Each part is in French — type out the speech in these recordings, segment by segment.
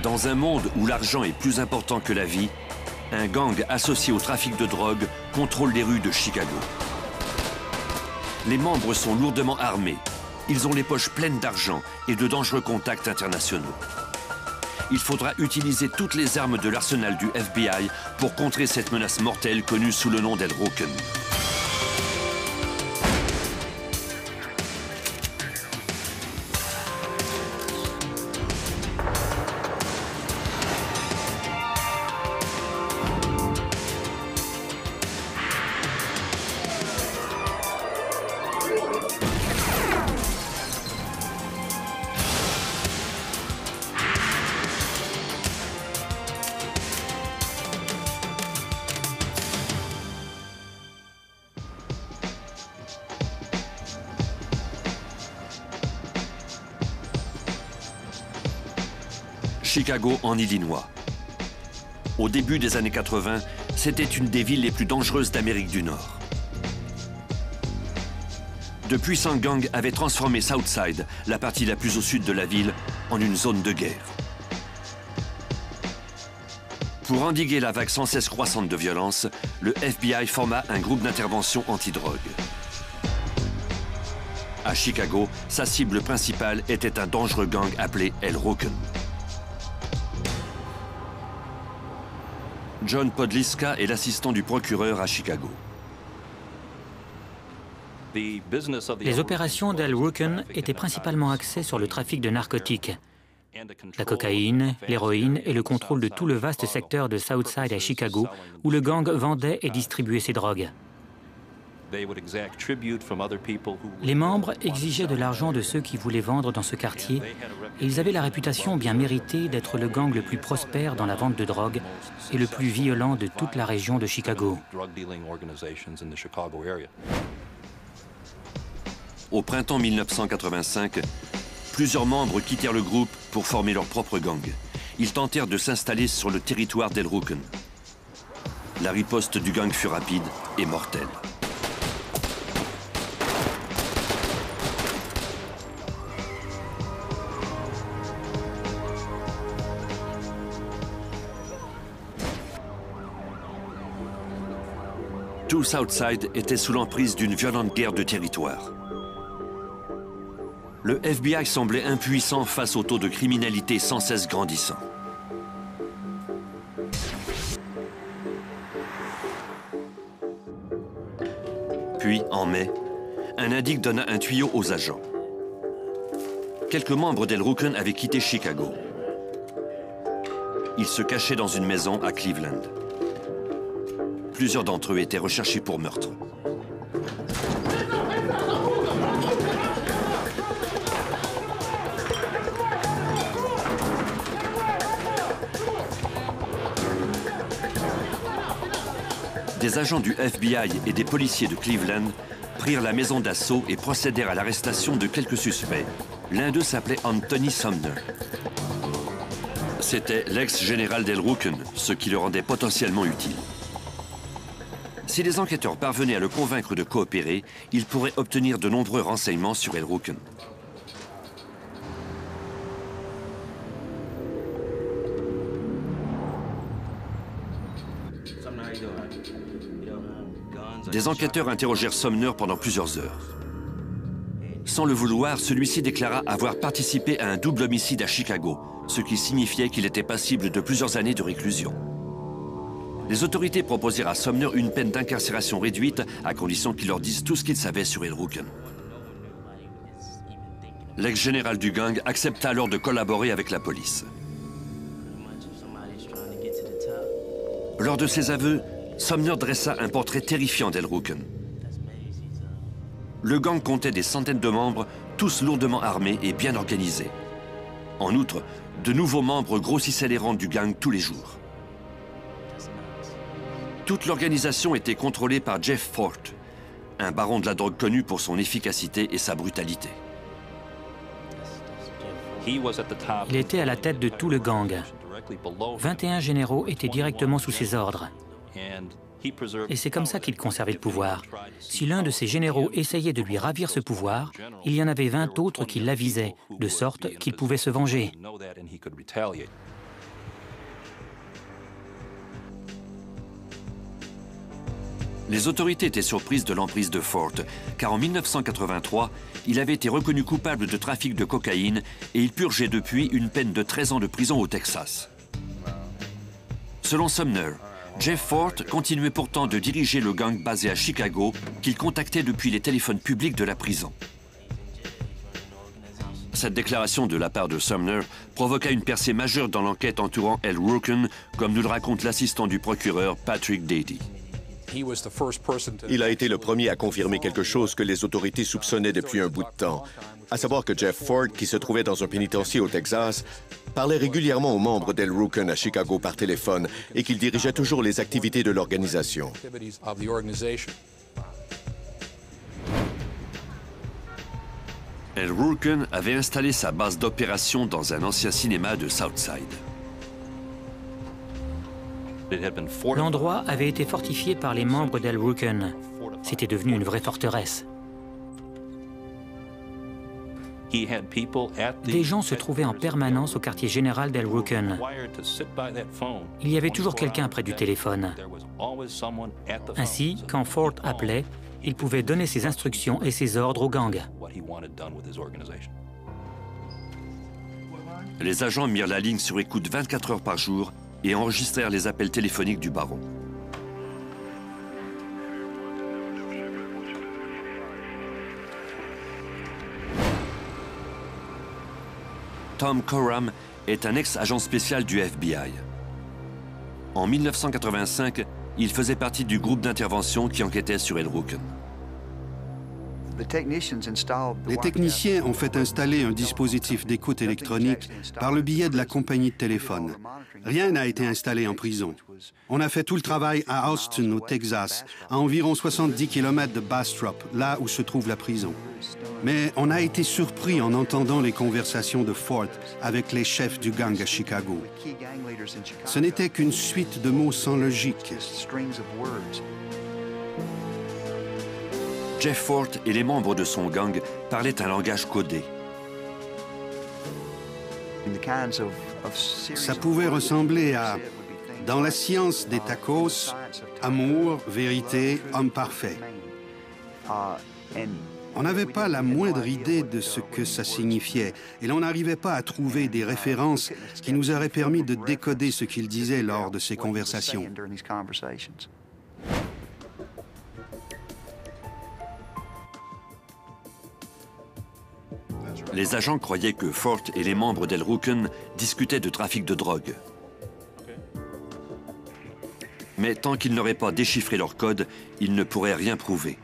Dans un monde où l'argent est plus important que la vie, un gang associé au trafic de drogue contrôle les rues de Chicago. Les membres sont lourdement armés. Ils ont les poches pleines d'argent et de dangereux contacts internationaux. Il faudra utiliser toutes les armes de l'arsenal du FBI pour contrer cette menace mortelle connue sous le nom d'El Rooken. Chicago en Illinois. Au début des années 80, c'était une des villes les plus dangereuses d'Amérique du Nord. De puissants gangs avaient transformé Southside, la partie la plus au sud de la ville, en une zone de guerre. Pour endiguer la vague sans cesse croissante de violence, le FBI forma un groupe d'intervention anti-drogue. À Chicago, sa cible principale était un dangereux gang appelé El Rooken. John Podliska est l'assistant du procureur à Chicago. Les opérations d'El Rooken étaient principalement axées sur le trafic de narcotiques, la cocaïne, l'héroïne et le contrôle de tout le vaste secteur de Southside à Chicago où le gang vendait et distribuait ses drogues. Les membres exigeaient de l'argent de ceux qui voulaient vendre dans ce quartier et ils avaient la réputation bien méritée d'être le gang le plus prospère dans la vente de drogue et le plus violent de toute la région de Chicago. Au printemps 1985, plusieurs membres quittèrent le groupe pour former leur propre gang. Ils tentèrent de s'installer sur le territoire d'El Rooken. La riposte du gang fut rapide et mortelle. Tout Southside était sous l'emprise d'une violente guerre de territoire. Le FBI semblait impuissant face au taux de criminalité sans cesse grandissant. Puis, en mai, un indique donna un tuyau aux agents. Quelques membres d'El Rooken avaient quitté Chicago. Ils se cachaient dans une maison à Cleveland. Plusieurs d'entre eux étaient recherchés pour meurtre. Des agents du FBI et des policiers de Cleveland prirent la maison d'assaut et procédèrent à l'arrestation de quelques suspects. L'un d'eux s'appelait Anthony Sumner. C'était l'ex-général d'El Rooken, ce qui le rendait potentiellement utile. Si les enquêteurs parvenaient à le convaincre de coopérer, ils pourraient obtenir de nombreux renseignements sur El Rooken. Des enquêteurs interrogèrent Sumner pendant plusieurs heures. Sans le vouloir, celui-ci déclara avoir participé à un double homicide à Chicago, ce qui signifiait qu'il était passible de plusieurs années de réclusion. Les autorités proposèrent à Sumner une peine d'incarcération réduite à condition qu'il leur dise tout ce qu'il savait sur El Rooken. L'ex-général du gang accepta alors de collaborer avec la police. Lors de ses aveux, Sumner dressa un portrait terrifiant d'El Rooken. Le gang comptait des centaines de membres, tous lourdement armés et bien organisés. En outre, de nouveaux membres grossissaient les rangs du gang tous les jours. Toute l'organisation était contrôlée par Jeff Fort, un baron de la drogue connu pour son efficacité et sa brutalité. Il était à la tête de tout le gang. 21 généraux étaient directement sous ses ordres. Et c'est comme ça qu'il conservait le pouvoir. Si l'un de ses généraux essayait de lui ravir ce pouvoir, il y en avait 20 autres qui l'avisaient, de sorte qu'il pouvait se venger. Les autorités étaient surprises de l'emprise de Fort, car en 1983, il avait été reconnu coupable de trafic de cocaïne et il purgeait depuis une peine de 13 ans de prison au Texas. Selon Sumner, Jeff Fort continuait pourtant de diriger le gang basé à Chicago qu'il contactait depuis les téléphones publics de la prison. Cette déclaration de la part de Sumner provoqua une percée majeure dans l'enquête entourant Al Rooken, comme nous le raconte l'assistant du procureur Patrick Dady. Il a été le premier à confirmer quelque chose que les autorités soupçonnaient depuis un bout de temps, à savoir que Jeff Fort, qui se trouvait dans un pénitencier au Texas, parlait régulièrement aux membres d'Al Rooken à Chicago par téléphone et qu'il dirigeait toujours les activités de l'organisation. Al Rooken avait installé sa base d'opération dans un ancien cinéma de Southside. L'endroit avait été fortifié par les membres d'Al Rooken. C'était devenu une vraie forteresse. Des gens se trouvaient en permanence au quartier général d'Al Rooken. Il y avait toujours quelqu'un près du téléphone. Ainsi, quand Fort appelait, il pouvait donner ses instructions et ses ordres au gang. Les agents mirent la ligne sur écoute 24 heures par jour et enregistrèrent les appels téléphoniques du baron. Tom Coram est un ex-agent spécial du FBI. En 1985, il faisait partie du groupe d'intervention qui enquêtait sur Al Rooken. Les techniciens ont fait installer un dispositif d'écoute électronique par le biais de la compagnie de téléphone. Rien n'a été installé en prison. On a fait tout le travail à Austin, au Texas, à environ 70 km de Bastrop, là où se trouve la prison. Mais on a été surpris en entendant les conversations de Fort avec les chefs du gang à Chicago. Ce n'était qu'une suite de mots sans logique. Jeff Fort et les membres de son gang parlaient un langage codé. Ça pouvait ressembler à « Dans la science des tacos, amour, vérité, homme parfait ». On n'avait pas la moindre idée de ce que ça signifiait et l'on n'arrivait pas à trouver des références qui nous auraient permis de décoder ce qu'il disait lors de ces conversations. Les agents croyaient que Fort et les membres d'Al Rooken discutaient de trafic de drogue. Mais tant qu'ils n'auraient pas déchiffré leur code, ils ne pourraient rien prouver.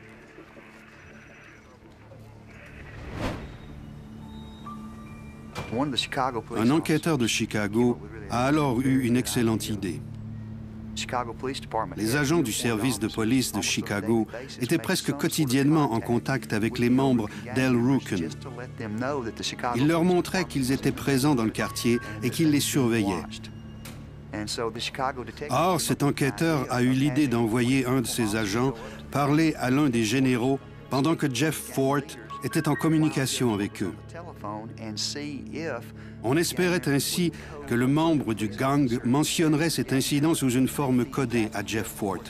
Un enquêteur de Chicago a alors eu une excellente idée. Les agents du service de police de Chicago étaient presque quotidiennement en contact avec les membres d'Al Rooken. Il leur montrait qu'ils étaient présents dans le quartier et qu'ils les surveillaient. Or, cet enquêteur a eu l'idée d'envoyer un de ses agents parler à l'un des généraux pendant que Jeff Fort était en communication avec eux. On espérait ainsi que le membre du gang mentionnerait cet incident sous une forme codée à Jeff Fort.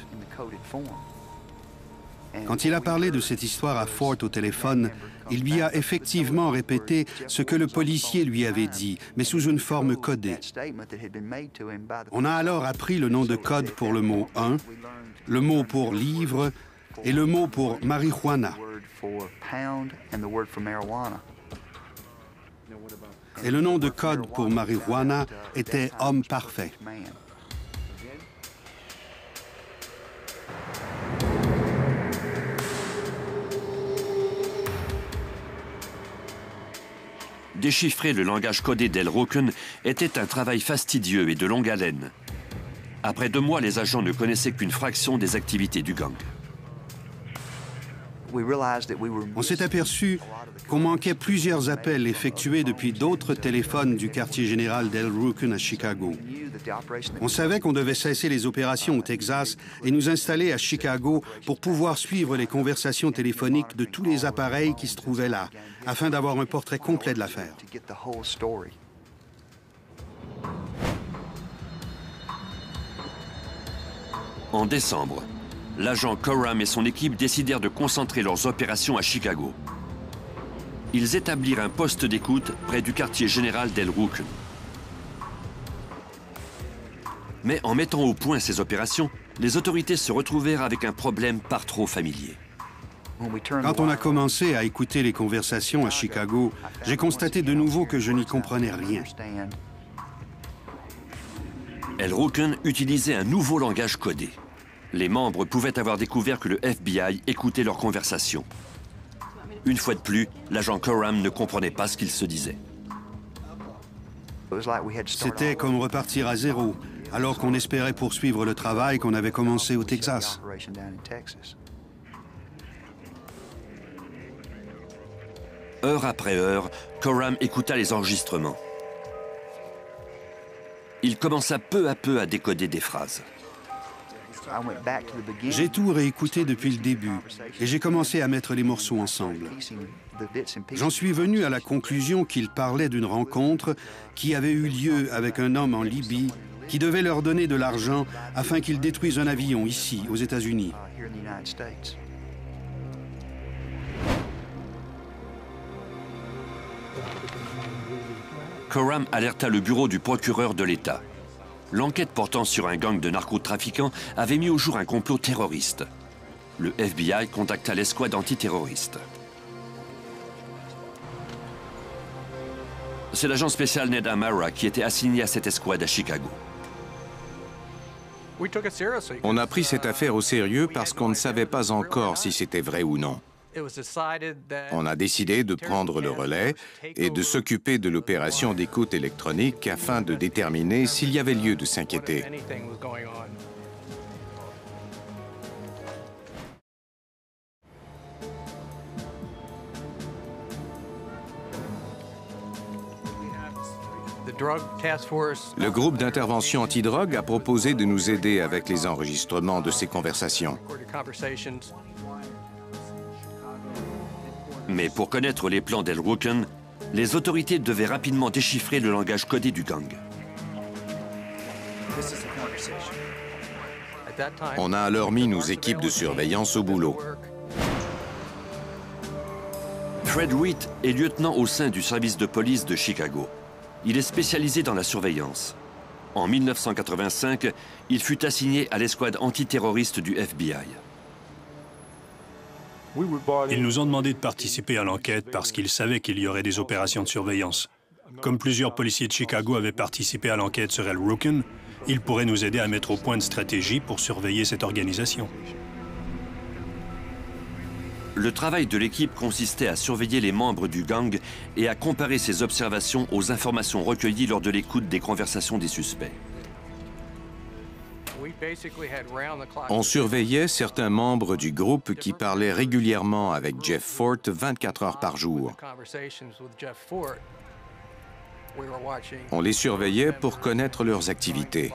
Quand il a parlé de cette histoire à Fort au téléphone, il lui a effectivement répété ce que le policier lui avait dit, mais sous une forme codée. On a alors appris le nom de code pour le mot 1, le mot pour livre et le mot pour marijuana. Et le nom de code pour marijuana était homme parfait. Déchiffrer le langage codé d'Al Rooken était un travail fastidieux et de longue haleine. Après 2 mois, les agents ne connaissaient qu'une fraction des activités du gang. On s'est aperçu qu'on manquait plusieurs appels effectués depuis d'autres téléphones du quartier général d'Al Rooken à Chicago. On savait qu'on devait cesser les opérations au Texas et nous installer à Chicago pour pouvoir suivre les conversations téléphoniques de tous les appareils qui se trouvaient là, afin d'avoir un portrait complet de l'affaire. En décembre, l'agent Coram et son équipe décidèrent de concentrer leurs opérations à Chicago. Ils établirent un poste d'écoute près du quartier général d'El Rukn. Mais en mettant au point ces opérations, les autorités se retrouvèrent avec un problème par trop familier. Quand on a commencé à écouter les conversations à Chicago, j'ai constaté de nouveau que je n'y comprenais rien. El Rukn utilisait un nouveau langage codé. Les membres pouvaient avoir découvert que le FBI écoutait leurs conversations. Une fois de plus, l'agent Coram ne comprenait pas ce qu'il se disait. C'était comme repartir à zéro, alors qu'on espérait poursuivre le travail qu'on avait commencé au Texas. Heure après heure, Coram écouta les enregistrements. Il commença peu à peu à décoder des phrases. J'ai tout réécouté depuis le début et j'ai commencé à mettre les morceaux ensemble. J'en suis venu à la conclusion qu'il parlait d'une rencontre qui avait eu lieu avec un homme en Libye qui devait leur donner de l'argent afin qu'ils détruisent un avion ici, aux États-Unis. Coram alerta le bureau du procureur de l'État. L'enquête portant sur un gang de narcotrafiquants avait mis au jour un complot terroriste. Le FBI contacta l'escouade antiterroriste. C'est l'agent spécial Ned Amara qui était assigné à cette escouade à Chicago. On a pris cette affaire au sérieux parce qu'on ne savait pas encore si c'était vrai ou non. On a décidé de prendre le relais et de s'occuper de l'opération d'écoute électronique afin de déterminer s'il y avait lieu de s'inquiéter. Le groupe d'intervention antidrogue a proposé de nous aider avec les enregistrements de ces conversations. Mais pour connaître les plans d'El Rukn, les autorités devaient rapidement déchiffrer le langage codé du gang. On a alors mis nos équipes de surveillance au boulot. Fred Witt est lieutenant au sein du service de police de Chicago. Il est spécialisé dans la surveillance. En 1985, il fut assigné à l'escouade antiterroriste du FBI. Ils nous ont demandé de participer à l'enquête parce qu'ils savaient qu'il y aurait des opérations de surveillance. Comme plusieurs policiers de Chicago avaient participé à l'enquête sur El Rukn, ils pourraient nous aider à mettre au point une stratégie pour surveiller cette organisation. Le travail de l'équipe consistait à surveiller les membres du gang et à comparer ses observations aux informations recueillies lors de l'écoute des conversations des suspects. On surveillait certains membres du groupe qui parlaient régulièrement avec Jeff Fort 24 heures par jour. On les surveillait pour connaître leurs activités.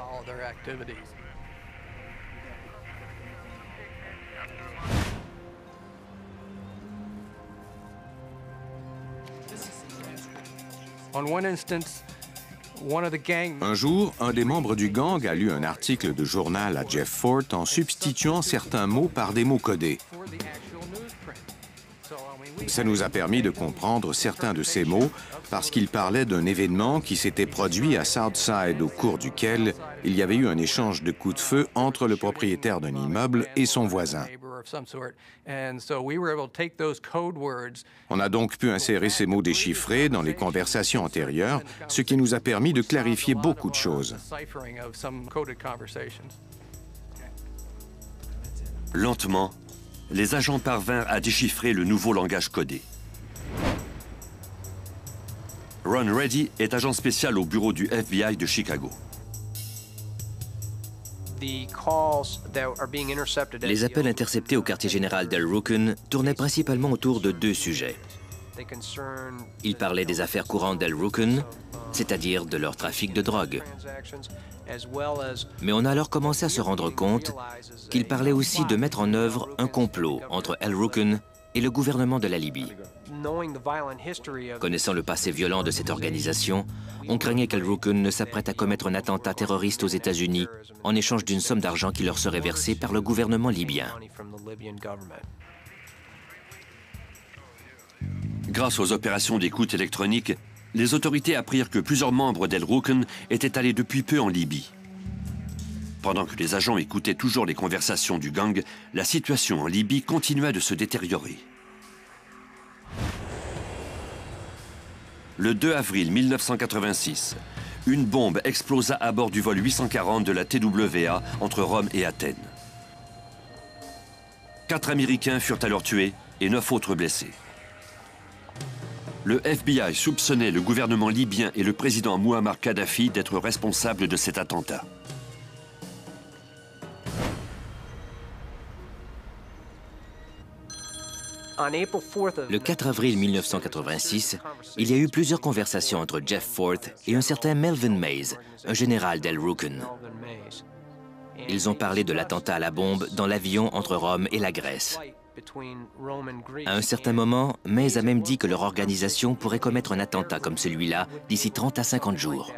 Un jour, un des membres du gang a lu un article de journal à Jeff Fort en substituant certains mots par des mots codés. Ça nous a permis de comprendre certains de ces mots parce qu'ils parlaient d'un événement qui s'était produit à Southside au cours duquel il y avait eu un échange de coups de feu entre le propriétaire d'un immeuble et son voisin. On a donc pu insérer ces mots déchiffrés dans les conversations antérieures, ce qui nous a permis de clarifier beaucoup de choses. Lentement, les agents parvinrent à déchiffrer le nouveau langage codé. Ron Reddy est agent spécial au bureau du FBI de Chicago. Les appels interceptés au quartier général d'El Rukn tournaient principalement autour de deux sujets. Ils parlaient des affaires courantes d'El Rukn, c'est-à-dire de leur trafic de drogue. Mais on a alors commencé à se rendre compte qu'ils parlaient aussi de mettre en œuvre un complot entre El Rukn et le gouvernement de la Libye. Connaissant le passé violent de cette organisation, on craignait qu'Al Rukn ne s'apprête à commettre un attentat terroriste aux États-Unis en échange d'une somme d'argent qui leur serait versée par le gouvernement libyen. Grâce aux opérations d'écoute électronique, les autorités apprirent que plusieurs membres d'Al Rukn étaient allés depuis peu en Libye. Pendant que les agents écoutaient toujours les conversations du gang, la situation en Libye continua de se détériorer. Le 2 avril 1986, une bombe explosa à bord du vol 840 de la TWA entre Rome et Athènes. 4 Américains furent alors tués et 9 autres blessés. Le FBI soupçonnait le gouvernement libyen et le président Mouammar Kadhafi d'être responsables de cet attentat. Le 4 avril 1986, il y a eu plusieurs conversations entre Jeff Fort et un certain Melvin Mays, un général d'Al Rukn. Ils ont parlé de l'attentat à la bombe dans l'avion entre Rome et la Grèce. À un certain moment, Mays a même dit que leur organisation pourrait commettre un attentat comme celui-là d'ici 30 à 50 jours.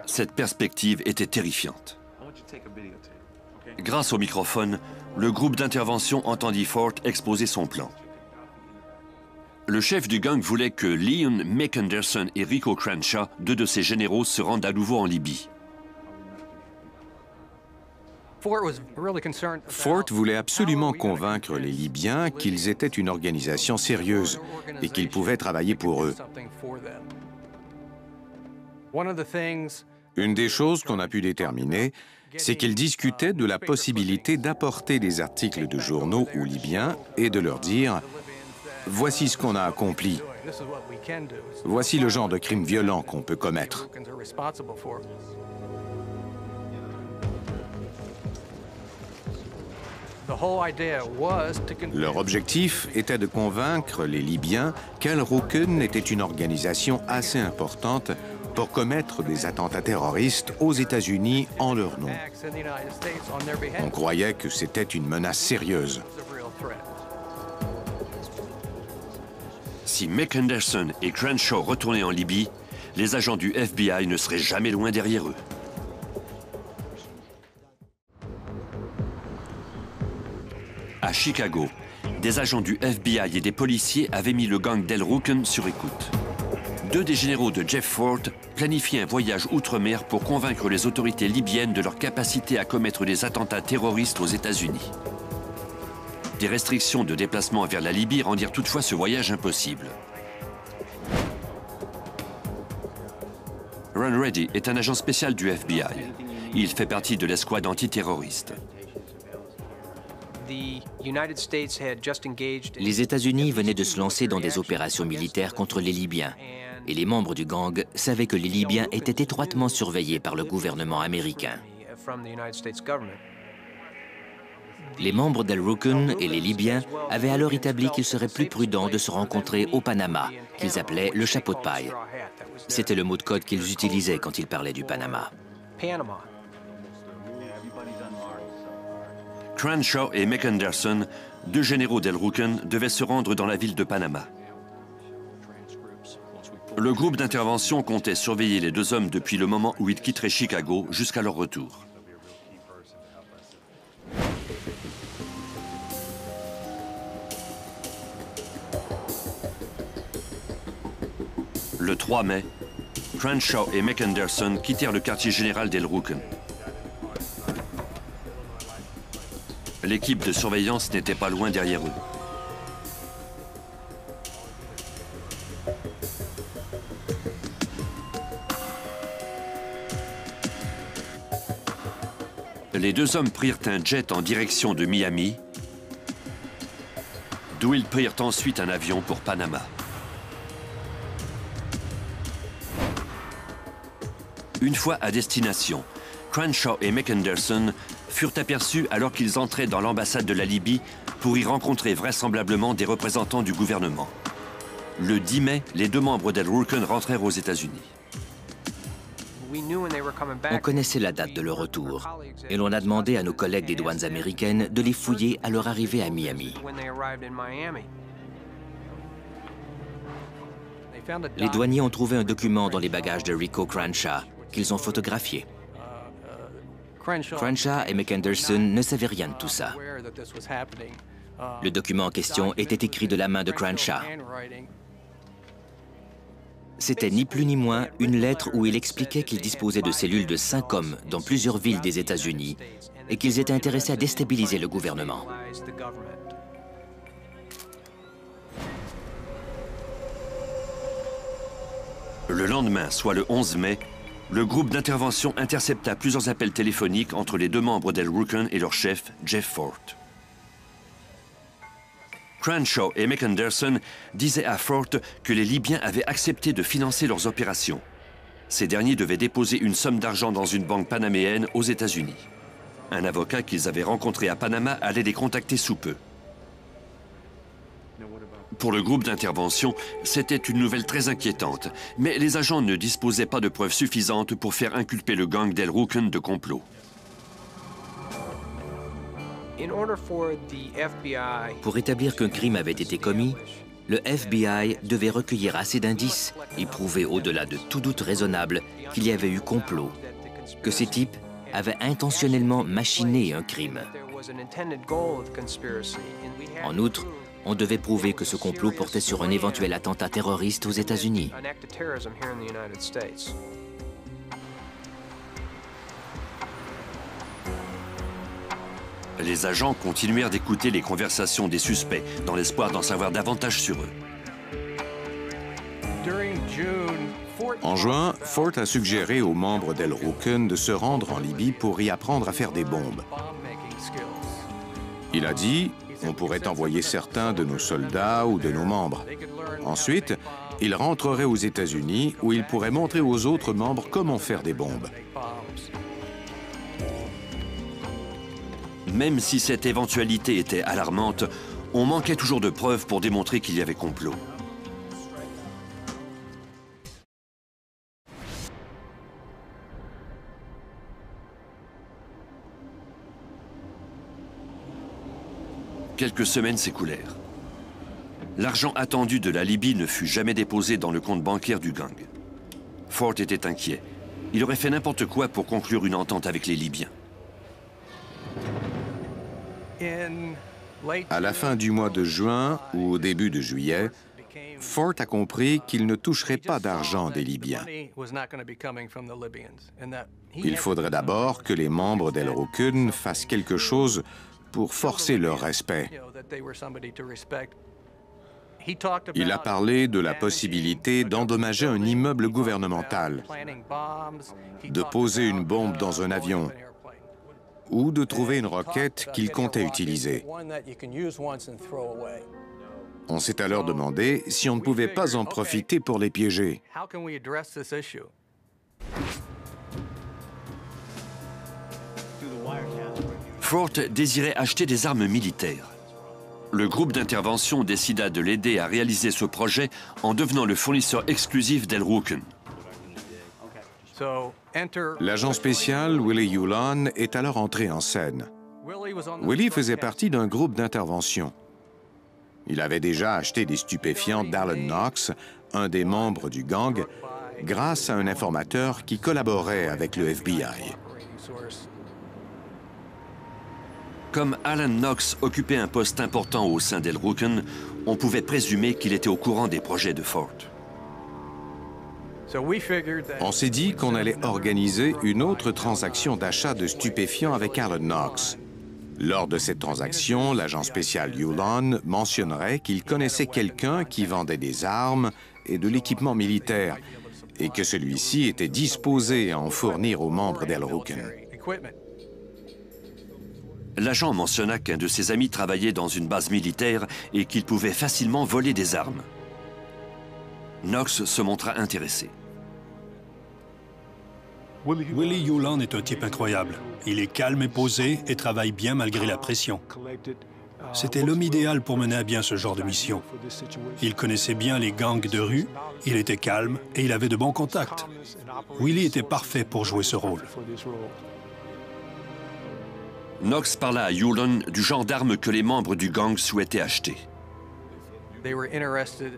Cette perspective était terrifiante. Grâce au microphone, le groupe d'intervention entendit Fort exposer son plan. Le chef du gang voulait que Leon McAnderson et Rico Crenshaw, 2 de ses généraux, se rendent à nouveau en Libye. Fort voulait absolument convaincre les Libyens qu'ils étaient une organisation sérieuse et qu'ils pouvaient travailler pour eux. Une des choses qu'on a pu déterminer, c'est qu'ils discutaient de la possibilité d'apporter des articles de journaux aux Libyens et de leur dire « Voici ce qu'on a accompli. Voici le genre de crimes violents qu'on peut commettre. » Leur objectif était de convaincre les Libyens qu'Al Rukn était une organisation assez importante pour commettre des attentats terroristes aux États-Unis en leur nom. On croyait que c'était une menace sérieuse. Si McAnderson et Crenshaw retournaient en Libye, les agents du FBI ne seraient jamais loin derrière eux. À Chicago, des agents du FBI et des policiers avaient mis le gang d'Al Rukn sur écoute. 2 des généraux de Jeff Fort planifiaient un voyage outre-mer pour convaincre les autorités libyennes de leur capacité à commettre des attentats terroristes aux États-Unis. Des restrictions de déplacement vers la Libye rendirent toutefois ce voyage impossible. Ron Reddy est un agent spécial du FBI. Il fait partie de l'escouade antiterroriste. Les États-Unis venaient de se lancer dans des opérations militaires contre les Libyens. Et les membres du gang savaient que les Libyens étaient étroitement surveillés par le gouvernement américain. Les membres d'Al Rukn et les Libyens avaient alors établi qu'il serait plus prudent de se rencontrer au Panama, qu'ils appelaient le chapeau de paille. C'était le mot de code qu'ils utilisaient quand ils parlaient du Panama. Crenshaw et McAnderson, 2 généraux d'Al Rukn, devaient se rendre dans la ville de Panama. Le groupe d'intervention comptait surveiller les 2 hommes depuis le moment où ils quitteraient Chicago jusqu'à leur retour. Le 3 mai, Crenshaw et McAnderson quittèrent le quartier général d'Al Rukn. L'équipe de surveillance n'était pas loin derrière eux. Les 2 hommes prirent un jet en direction de Miami, d'où ils prirent ensuite un avion pour Panama. Une fois à destination, Crenshaw et McAnderson furent aperçus alors qu'ils entraient dans l'ambassade de la Libye pour y rencontrer vraisemblablement des représentants du gouvernement. Le 10 mai, les 2 membres d'Al Rukn rentrèrent aux États-Unis. On connaissait la date de leur retour et l'on a demandé à nos collègues des douanes américaines de les fouiller à leur arrivée à Miami. Les douaniers ont trouvé un document dans les bagages de Rico Crenshaw qu'ils ont photographié. Crenshaw et McAnderson ne savaient rien de tout ça. Le document en question était écrit de la main de Crenshaw. C'était ni plus ni moins une lettre où il expliquait qu'il disposait de cellules de 5 hommes dans plusieurs villes des États-Unis et qu'ils étaient intéressés à déstabiliser le gouvernement. Le lendemain, soit le 11 mai, le groupe d'intervention intercepta plusieurs appels téléphoniques entre les deux membres d'El Rukn et leur chef, Jeff Fort. Crenshaw et McAnderson disaient à Fort que les Libyens avaient accepté de financer leurs opérations. Ces derniers devaient déposer une somme d'argent dans une banque panaméenne aux États-Unis. Un avocat qu'ils avaient rencontré à Panama allait les contacter sous peu. Pour le groupe d'intervention, c'était une nouvelle très inquiétante, mais les agents ne disposaient pas de preuves suffisantes pour faire inculper le gang d'El Rukn de complot. Pour établir qu'un crime avait été commis, le FBI devait recueillir assez d'indices et prouver au-delà de tout doute raisonnable qu'il y avait eu complot, que ces types avaient intentionnellement machiné un crime. En outre, on devait prouver que ce complot portait sur un éventuel attentat terroriste aux États-Unis. Les agents continuèrent d'écouter les conversations des suspects dans l'espoir d'en savoir davantage sur eux. En juin, Fort a suggéré aux membres d'El Rukn de se rendre en Libye pour y apprendre à faire des bombes. Il a dit: on pourrait envoyer certains de nos soldats ou de nos membres. Ensuite, ils rentreraient aux États-Unis où ils pourraient montrer aux autres membres comment faire des bombes. Même si cette éventualité était alarmante, on manquait toujours de preuves pour démontrer qu'il y avait complot. Quelques semaines s'écoulèrent. L'argent attendu de la Libye ne fut jamais déposé dans le compte bancaire du gang. Fort était inquiet. Il aurait fait n'importe quoi pour conclure une entente avec les Libyens. À la fin du mois de juin ou au début de juillet, Fort a compris qu'il ne toucherait pas d'argent des Libyens. Il faudrait d'abord que les membres d'El Rukn fassent quelque chose pour forcer leur respect. Il a parlé de la possibilité d'endommager un immeuble gouvernemental, de poser une bombe dans un avion ou de trouver une roquette qu'il comptait utiliser. On s'est alors demandé si on ne pouvait pas en profiter pour les piéger. Fort désirait acheter des armes militaires. Le groupe d'intervention décida de l'aider à réaliser ce projet en devenant le fournisseur exclusif d'El Rukn. L'agent spécial Willie Hewlon est alors entré en scène. Willie faisait partie d'un groupe d'intervention. Il avait déjà acheté des stupéfiants d'Alan Knox, un des membres du gang, grâce à un informateur qui collaborait avec le FBI. Comme Alan Knox occupait un poste important au sein d'El Rukn, on pouvait présumer qu'il était au courant des projets de Fort. On s'est dit qu'on allait organiser une autre transaction d'achat de stupéfiants avec Alan Knox. Lors de cette transaction, l'agent spécial Hewlon mentionnerait qu'il connaissait quelqu'un qui vendait des armes et de l'équipement militaire et que celui-ci était disposé à en fournir aux membres d'El Rukn. L'agent mentionna qu'un de ses amis travaillait dans une base militaire et qu'il pouvait facilement voler des armes. Knox se montra intéressé. Willie Hewlon est un type incroyable. Il est calme et posé et travaille bien malgré la pression. C'était l'homme idéal pour mener à bien ce genre de mission. Il connaissait bien les gangs de rue, il était calme et il avait de bons contacts. Willie était parfait pour jouer ce rôle. Knox parla à Hewlon du genre d'armes que les membres du gang souhaitaient acheter.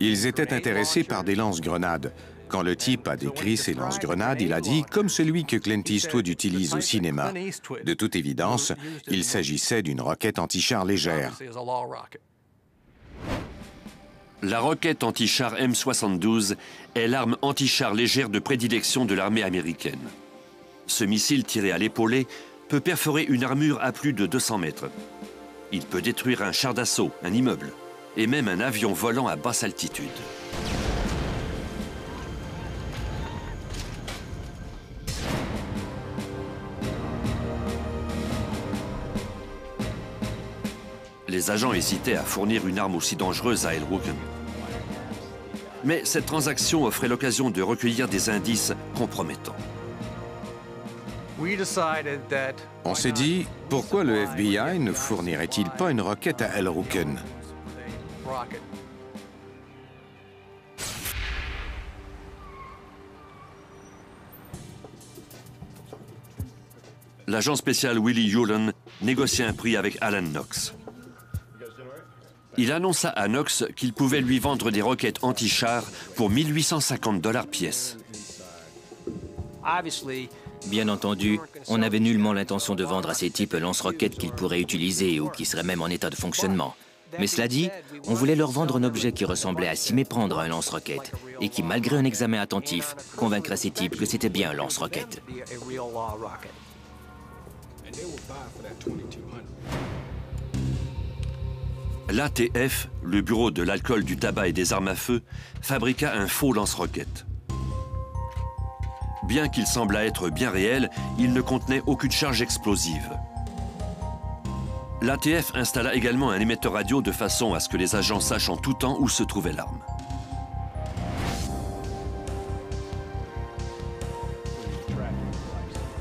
Ils étaient intéressés par des lance-grenades. Quand le type a décrit ces lance-grenades, il a dit « comme celui que Clint Eastwood utilise au cinéma ». De toute évidence, il s'agissait d'une roquette anti-char légère. La roquette anti-char M72 est l'arme anti-char légère de prédilection de l'armée américaine. Ce missile tiré à l'épaulé peut perforer une armure à plus de 200 mètres. Il peut détruire un char d'assaut, un immeuble et même un avion volant à basse altitude. Les agents hésitaient à fournir une arme aussi dangereuse à El Rukn. Mais cette transaction offrait l'occasion de recueillir des indices compromettants. On s'est dit, pourquoi le FBI ne fournirait-il pas une roquette à El Rukn? L'agent spécial Willie Hewlon négocia un prix avec Alan Knox. Il annonça à Knox qu'il pouvait lui vendre des roquettes anti-char pour 1850 $ pièce. Bien entendu, on n'avait nullement l'intention de vendre à ces types lance-roquettes qu'ils pourraient utiliser ou qui seraient même en état de fonctionnement. Mais cela dit, on voulait leur vendre un objet qui ressemblait à s'y méprendre à un lance-roquette et qui, malgré un examen attentif, convaincrait ces types que c'était bien un lance-roquette. L'ATF, le Bureau de l'alcool, du tabac et des armes à feu, fabriqua un faux lance-roquette. Bien qu'il semblât être bien réel, il ne contenait aucune charge explosive. L'ATF installa également un émetteur radio de façon à ce que les agents sachent en tout temps où se trouvait l'arme.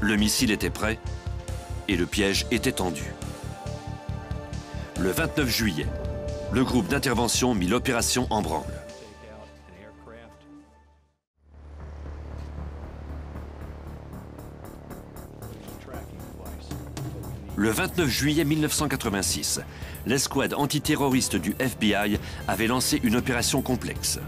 Le missile était prêt et le piège était tendu. Le 29 juillet, le groupe d'intervention mit l'opération en branle. Le 29 juillet 1986, l'escouade antiterroriste du FBI avait lancé une opération complexe.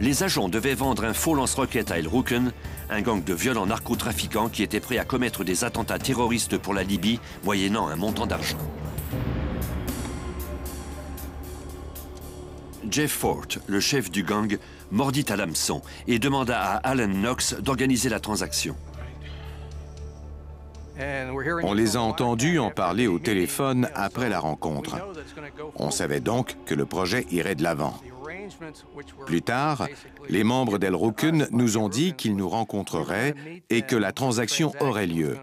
Les agents devaient vendre un faux lance-roquettes à El Rukn, un gang de violents narcotrafiquants qui était prêt à commettre des attentats terroristes pour la Libye, moyennant un montant d'argent. Jeff Fort, le chef du gang, mordit à l'hameçon et demanda à Alan Knox d'organiser la transaction. On les a entendus en parler au téléphone après la rencontre. On savait donc que le projet irait de l'avant. Plus tard, les membres d'El Rukn nous ont dit qu'ils nous rencontreraient et que la transaction aurait lieu.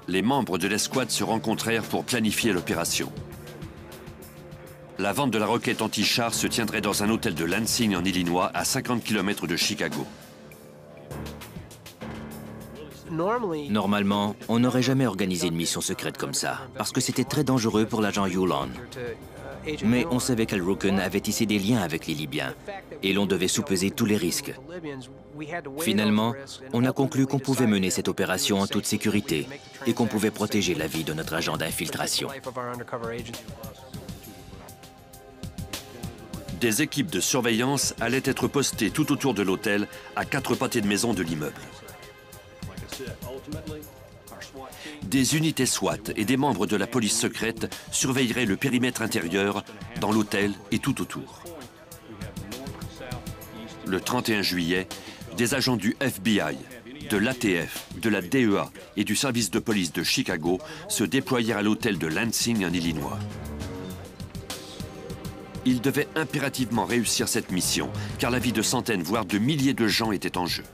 Les membres de l'escouade se rencontrèrent pour planifier l'opération. La vente de la roquette anti-char se tiendrait dans un hôtel de Lansing en Illinois, à 50 km de Chicago. Normalement, on n'aurait jamais organisé une mission secrète comme ça, parce que c'était très dangereux pour l'agent Hewlon. Mais on savait qu'El Rukn avait tissé des liens avec les Libyens, et l'on devait sous-peser tous les risques. Finalement, on a conclu qu'on pouvait mener cette opération en toute sécurité et qu'on pouvait protéger la vie de notre agent d'infiltration. Des équipes de surveillance allaient être postées tout autour de l'hôtel, à 4 pâtés de maison de l'immeuble. Des unités SWAT et des membres de la police secrète surveilleraient le périmètre intérieur, dans l'hôtel et tout autour. Le 31 juillet, des agents du FBI, de l'ATF, de la DEA et du service de police de Chicago se déployèrent à l'hôtel de Lansing en Illinois. Ils devaient impérativement réussir cette mission, car la vie de centaines, voire de milliers de gens était en jeu.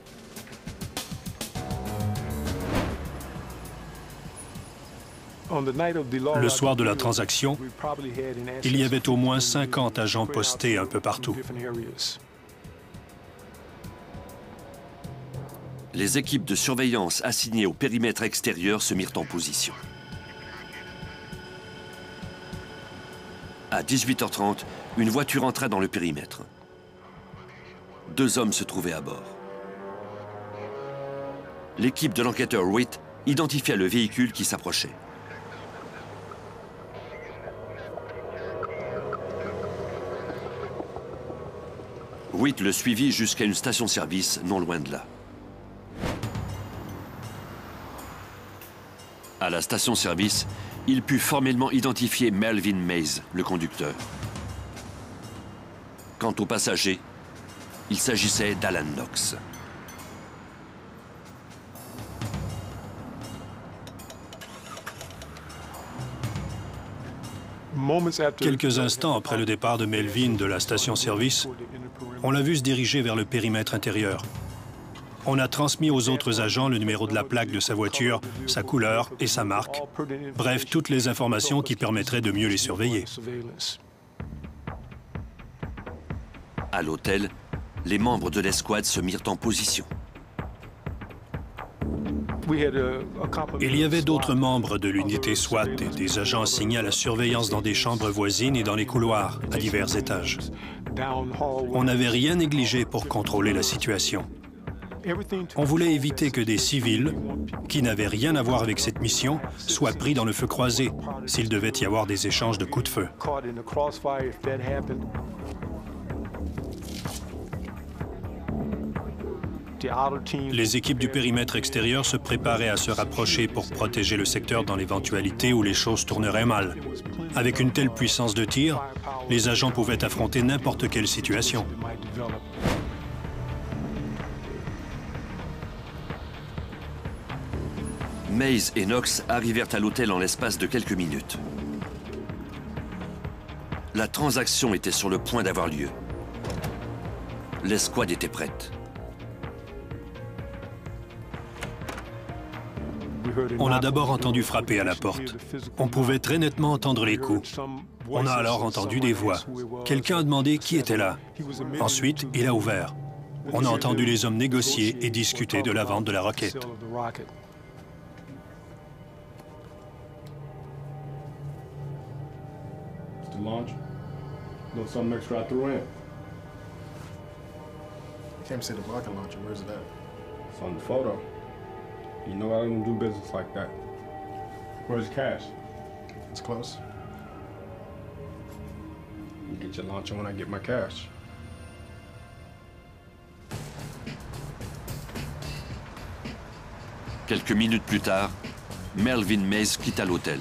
Le soir de la transaction, il y avait au moins 50 agents postés un peu partout. Les équipes de surveillance assignées au périmètre extérieur se mirent en position. À 18h30, une voiture entra dans le périmètre. 2 hommes se trouvaient à bord. L'équipe de l'enquêteur Witt identifia le véhicule qui s'approchait. Witt le suivit jusqu'à une station-service non loin de là. À la station-service, il put formellement identifier Melvin Mays, le conducteur. Quant aux passagers, il s'agissait d'Alan Knox. Quelques instants après le départ de Melvin de la station-service, on l'a vu se diriger vers le périmètre intérieur. On a transmis aux autres agents le numéro de la plaque de sa voiture, sa couleur et sa marque. Bref, toutes les informations qui permettraient de mieux les surveiller. À l'hôtel, les membres de l'escouade se mirent en position. Il y avait d'autres membres de l'unité SWAT et des agents assignés à la surveillance dans des chambres voisines et dans les couloirs, à divers étages. On n'avait rien négligé pour contrôler la situation. On voulait éviter que des civils, qui n'avaient rien à voir avec cette mission, soient pris dans le feu croisé, s'il devait y avoir des échanges de coups de feu. Les équipes du périmètre extérieur se préparaient à se rapprocher pour protéger le secteur dans l'éventualité où les choses tourneraient mal. Avec une telle puissance de tir, les agents pouvaient affronter n'importe quelle situation. Mays et Knox arrivèrent à l'hôtel en l'espace de quelques minutes. La transaction était sur le point d'avoir lieu. L'escouade était prête. On a d'abord entendu frapper à la porte. On pouvait très nettement entendre les coups. On a alors entendu des voix. Quelqu'un a demandé qui était là. Ensuite, il a ouvert. On a entendu les hommes négocier et discuter de la vente de la roquette. Launch. No, something extra I threw in. Can't say the rocket launcher. Where's it at? It's on the photo. You know I don't do business like that. Where's the cash? It's close. You get your launcher when I get my cash. Quelques minutes plus tard, Melvin Mays quitta l'hôtel.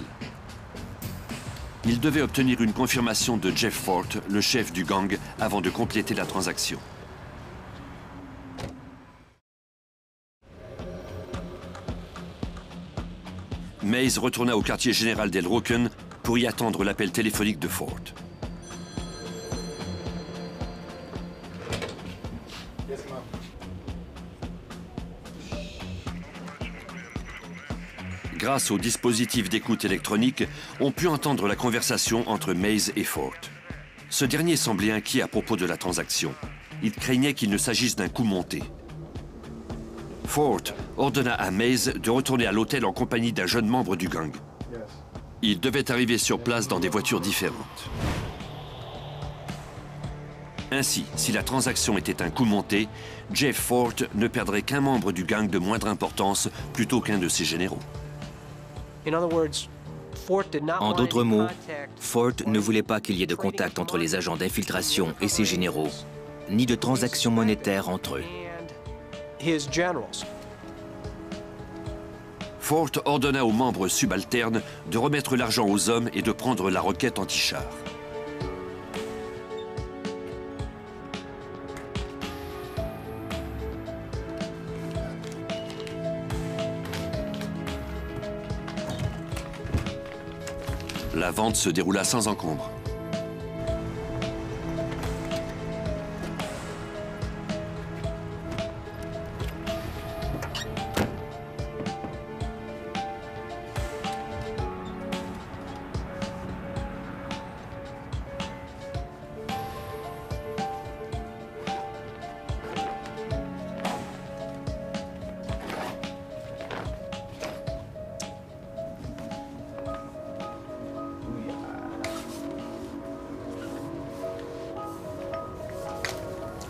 Il devait obtenir une confirmation de Jeff Fort, le chef du gang, avant de compléter la transaction. Mays retourna au quartier général d'El Rocun pour y attendre l'appel téléphonique de Fort. Grâce au dispositif d'écoute électronique, on put entendre la conversation entre Mays et Fort. Ce dernier semblait inquiet à propos de la transaction. Il craignait qu'il ne s'agisse d'un coup monté. Fort ordonna à Mays de retourner à l'hôtel en compagnie d'un jeune membre du gang. Ils devaient arriver sur place dans des voitures différentes. Ainsi, si la transaction était un coup monté, Jeff Fort ne perdrait qu'un membre du gang de moindre importance plutôt qu'un de ses généraux. En d'autres mots, Fort ne voulait pas qu'il y ait de contact entre les agents d'infiltration et ses généraux, ni de transactions monétaires entre eux. Fort ordonna aux membres subalternes de remettre l'argent aux hommes et de prendre la roquette anti-char. La vente se déroula sans encombre.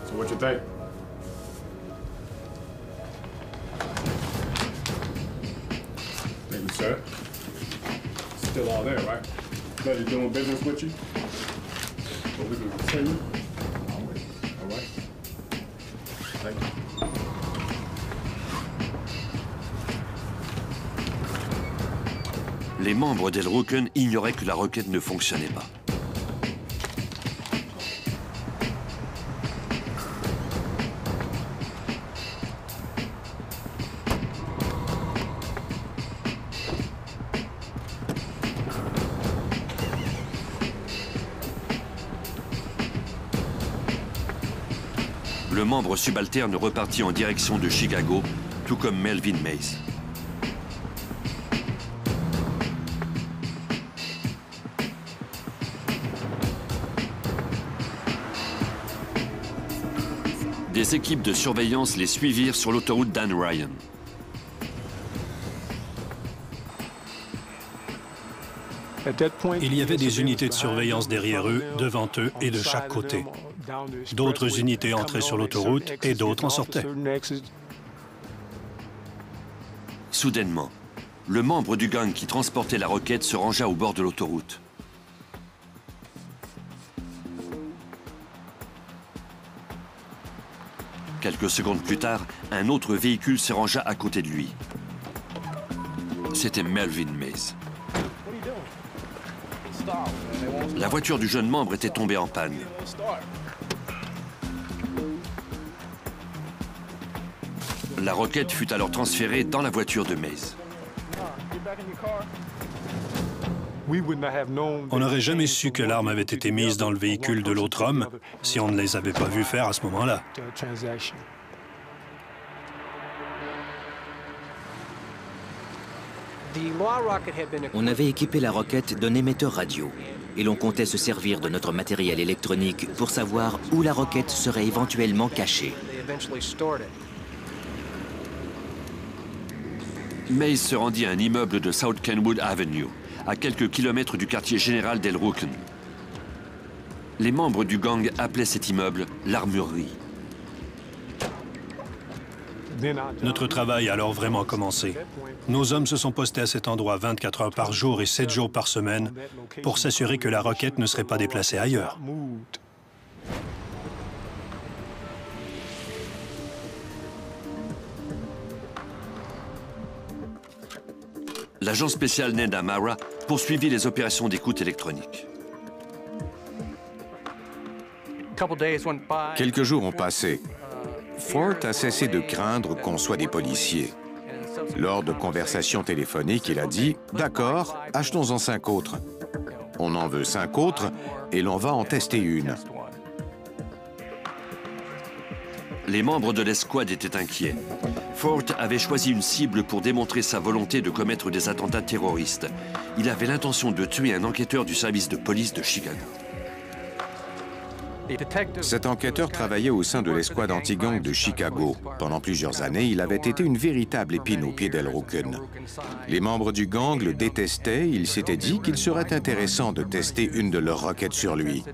So what you think? Thank you, sir. Still all there, right? Pleasure doing business with you. What we can continue. All right. Thank you. Les membres d'El Rukn ignoraient que la requête ne fonctionnait pas. Le membre subalterne repartit en direction de Chicago, tout comme Melvin Mays. Des équipes de surveillance les suivirent sur l'autoroute Dan Ryan. Il y avait des unités de surveillance derrière eux, devant eux et de chaque côté. D'autres unités entraient sur l'autoroute et d'autres en sortaient. Soudainement, le membre du gang qui transportait la roquette se rangea au bord de l'autoroute. Quelques secondes plus tard, un autre véhicule se rangea à côté de lui. C'était Melvin Mays. La voiture du jeune membre était tombée en panne. La roquette fut alors transférée dans la voiture de Mays. On n'aurait jamais su que l'arme avait été mise dans le véhicule de l'autre homme si on ne les avait pas vus faire à ce moment-là. On avait équipé la roquette d'un émetteur radio et l'on comptait se servir de notre matériel électronique pour savoir où la roquette serait éventuellement cachée. Mays se rendit à un immeuble de South Kenwood Avenue, à quelques kilomètres du quartier général d'El Rukn. Les membres du gang appelaient cet immeuble l'armurerie. Notre travail a alors vraiment commencé. Nos hommes se sont postés à cet endroit 24 heures par jour et 7 jours par semaine pour s'assurer que la roquette ne serait pas déplacée ailleurs. L'agent spécial Ned Amara poursuivit les opérations d'écoute électronique. Quelques jours ont passé. Fort a cessé de craindre qu'on soit des policiers. Lors de conversations téléphoniques, il a dit « D'accord, achetons-en 5 autres. On en veut 5 autres et l'on va en tester une. » Les membres de l'escouade étaient inquiets. Fort avait choisi une cible pour démontrer sa volonté de commettre des attentats terroristes. Il avait l'intention de tuer un enquêteur du service de police de Chicago. Cet enquêteur travaillait au sein de l'escouade anti-gang de Chicago. Pendant plusieurs années, il avait été une véritable épine au pied d'El Rukn. Les membres du gang le détestaient. Il s'était dit qu'il serait intéressant de tester une de leurs roquettes sur lui.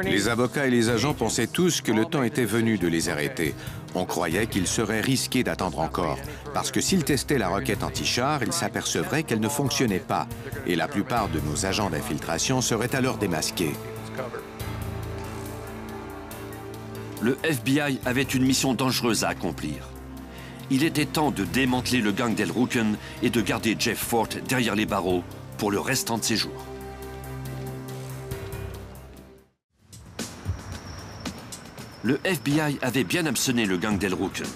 Les avocats et les agents pensaient tous que le temps était venu de les arrêter. On croyait qu'il serait risqué d'attendre encore, parce que s'ils testaient la roquette anti-char, ils s'apercevraient qu'elle ne fonctionnait pas, et la plupart de nos agents d'infiltration seraient alors démasqués. Le FBI avait une mission dangereuse à accomplir. Il était temps de démanteler le gang d'El Rukn et de garder Jeff Fort derrière les barreaux pour le restant de ses jours. Le FBI avait bien hameçonné le gang d'El Rukn.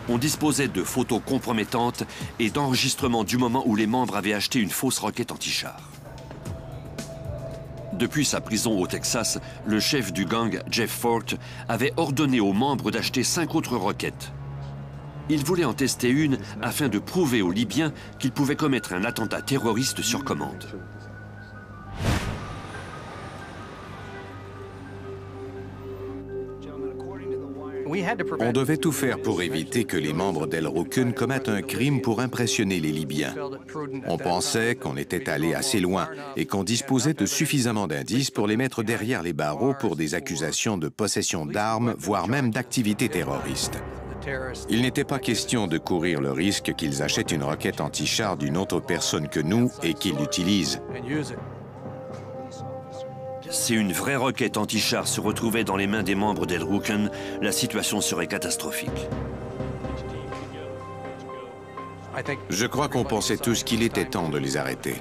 On disposait de photos compromettantes et d'enregistrements du moment où les membres avaient acheté une fausse roquette anti-char. Depuis sa prison au Texas, le chef du gang, Jeff Fort, avait ordonné aux membres d'acheter 5 autres roquettes. Il voulait en tester une afin de prouver aux Libyens qu'ils pouvaient commettre un attentat terroriste sur commande. On devait tout faire pour éviter que les membres d'El Rukn commettent un crime pour impressionner les Libyens. On pensait qu'on était allé assez loin et qu'on disposait de suffisamment d'indices pour les mettre derrière les barreaux pour des accusations de possession d'armes, voire même d'activités terroristes. Il n'était pas question de courir le risque qu'ils achètent une roquette anti-char d'une autre personne que nous et qu'ils l'utilisent. Si une vraie roquette anti-char se retrouvait dans les mains des membres d'El Rukn, la situation serait catastrophique. Je crois qu'on pensait tous qu'il était temps de les arrêter.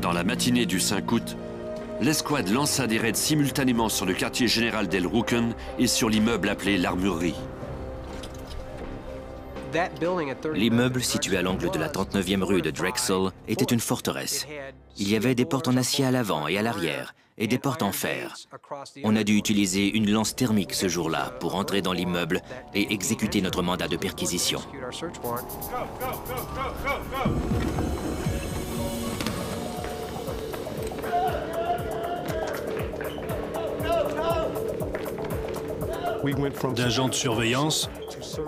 Dans la matinée du 5 août, l'escouade lança des raids simultanément sur le quartier général d'El Rukn et sur l'immeuble appelé l'Armurerie. L'immeuble, situé à l'angle de la 39e rue de Drexel, était une forteresse. Il y avait des portes en acier à l'avant et à l'arrière, et des portes en fer. On a dû utiliser une lance thermique ce jour-là pour entrer dans l'immeuble et exécuter notre mandat de perquisition. D'agents de surveillance,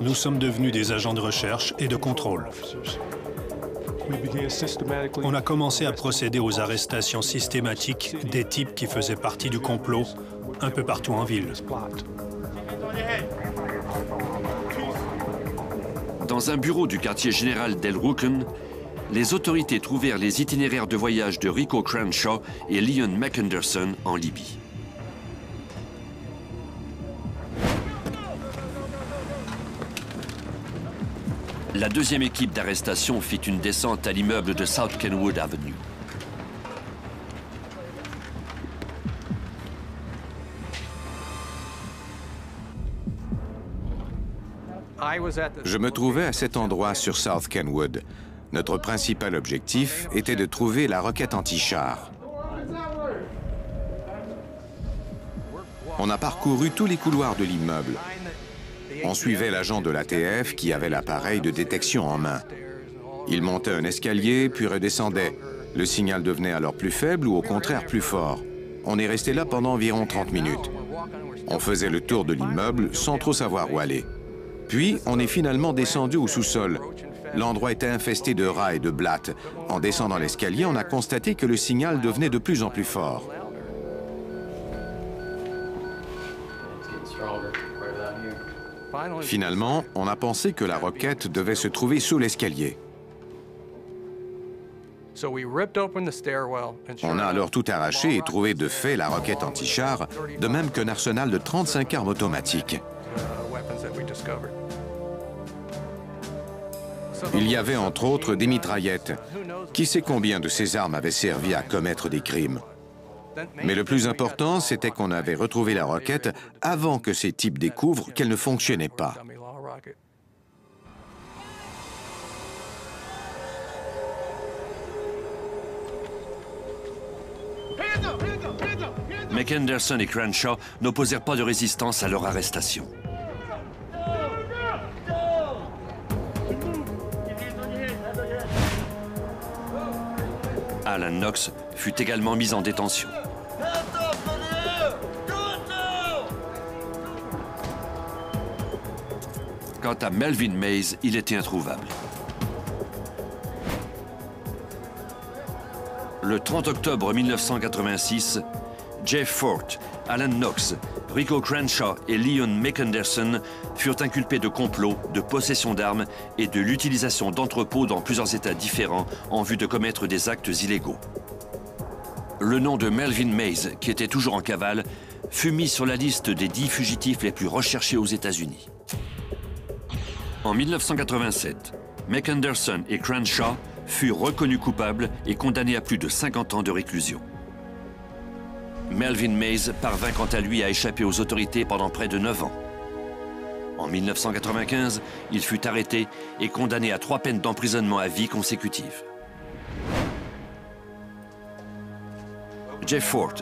nous sommes devenus des agents de recherche et de contrôle. On a commencé à procéder aux arrestations systématiques des types qui faisaient partie du complot un peu partout en ville. Dans un bureau du quartier général d'El Rukn, les autorités trouvèrent les itinéraires de voyage de Rico Crenshaw et Leon McAnderson en Libye. La deuxième équipe d'arrestation fit une descente à l'immeuble de South Kenwood Avenue. Je me trouvais à cet endroit sur South Kenwood. Notre principal objectif était de trouver la roquette anti-char. On a parcouru tous les couloirs de l'immeuble. On suivait l'agent de l'ATF qui avait l'appareil de détection en main. Il montait un escalier, puis redescendait. Le signal devenait alors plus faible ou au contraire plus fort. On est resté là pendant environ 30 minutes. On faisait le tour de l'immeuble sans trop savoir où aller. Puis, on est finalement descendu au sous-sol. L'endroit était infesté de rats et de blattes. En descendant l'escalier, on a constaté que le signal devenait de plus en plus fort. Finalement, on a pensé que la roquette devait se trouver sous l'escalier. On a alors tout arraché et trouvé de fait la roquette anti-char, de même qu'un arsenal de 35 armes automatiques. Il y avait entre autres des mitraillettes. Qui sait combien de ces armes avaient servi à commettre des crimes? Mais le plus important, c'était qu'on avait retrouvé la roquette avant que ces types découvrent qu'elle ne fonctionnait pas. McAnderson et Crenshaw n'opposèrent pas de résistance à leur arrestation. Alan Knox fut également mis en détention. Quant à Melvin Mays, il était introuvable. Le 30 octobre 1986, Jeff Fort, Alan Knox, Rico Crenshaw et Leon McAnderson furent inculpés de complot, de possession d'armes et de l'utilisation d'entrepôts dans plusieurs États différents en vue de commettre des actes illégaux. Le nom de Melvin Mays, qui était toujours en cavale, fut mis sur la liste des 10 fugitifs les plus recherchés aux États-Unis. En 1987, McAnderson et Crenshaw furent reconnus coupables et condamnés à plus de 50 ans de réclusion. Melvin Mays parvint quant à lui à échapper aux autorités pendant près de 9 ans. En 1995, il fut arrêté et condamné à 3 peines d'emprisonnement à vie consécutives. Jeff Fort,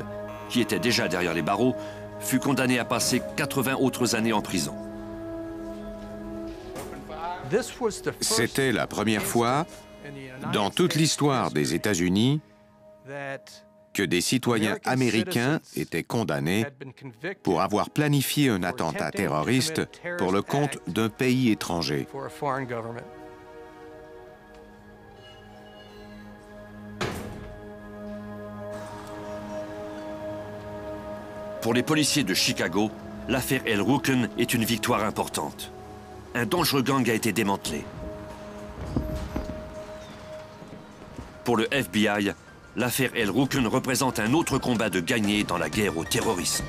qui était déjà derrière les barreaux, fut condamné à passer 80 autres années en prison. C'était la première fois dans toute l'histoire des États-Unis que des citoyens américains étaient condamnés pour avoir planifié un attentat terroriste pour le compte d'un pays étranger. Pour les policiers de Chicago, l'affaire El Rooken est une victoire importante. Un dangereux gang a été démantelé. Pour le FBI, l'affaire El Rooken représente un autre combat de gagné dans la guerre au terrorisme.